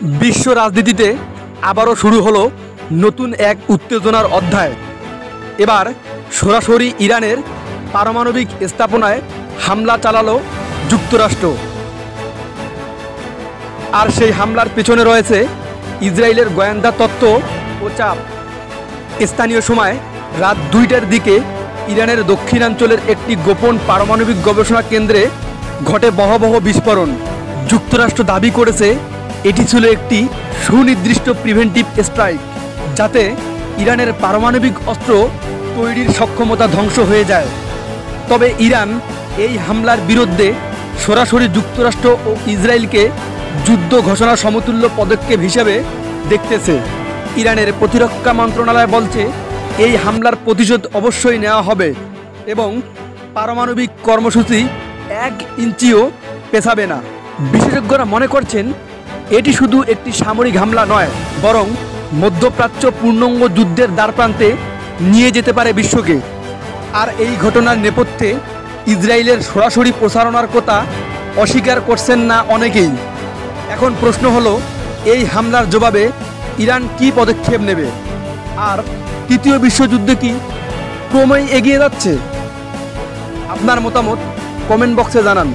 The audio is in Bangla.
বিশ্ব রাজনীতিতে আবারও শুরু হলো নতুন এক উত্তেজনার অধ্যায়। এবার সরাসরি ইরানের পারমাণবিক স্থাপনায় হামলা চালালো যুক্তরাষ্ট্র। আর সেই হামলার পেছনে রয়েছে ইসরায়েলের গোয়েন্দা তত্ত্ব ও চাপ। স্থানীয় সময় রাত 2টার দিকে ইরানের দক্ষিণাঞ্চলের একটি গোপন পারমাণবিক গবেষণা কেন্দ্রে ঘটে ভয়াবহ বিস্ফোরণ। যুক্তরাষ্ট্র দাবি করেছে এটি ছিল একটি সুনির্দিষ্ট প্রিভেন্টিভ স্ট্রাইক, যাতে ইরানের পারমাণবিক অস্ত্র তৈরির সক্ষমতা ধ্বংস হয়ে যায়। তবে ইরান এই হামলার বিরুদ্ধে সরাসরি যুক্তরাষ্ট্র ও ইসরায়েলকে যুদ্ধ ঘোষণা সমতুল্য পদক্ষেপ হিসেবে দেখতেছে। ইরানের প্রতিরক্ষা মন্ত্রণালয় বলছে এই হামলার প্রতিশোধ অবশ্যই নেওয়া হবে এবং পারমাণবিক কর্মসূচি 1 ইঞ্চিও পেছাবে না। বিশেষজ্ঞরা মনে করছেন এটি শুধু একটি সামরিক হামলা নয়, বরং মধ্যপ্রাচ্য পূর্ণাঙ্গ যুদ্ধের দ্বারপ্রান্তে নিয়ে যেতে পারে বিশ্বকে। আর এই ঘটনার নেপথ্যে ইসরায়েলের সরাসরি প্রচারণার কথা অস্বীকার করছেন না অনেকেই। এখন প্রশ্ন হলো, এই হামলার জবাবে ইরান কী পদক্ষেপ নেবে? আর তৃতীয় বিশ্বযুদ্ধ কি ক্রমেই এগিয়ে যাচ্ছে? আপনার মতামত কমেন্ট বক্সে জানান।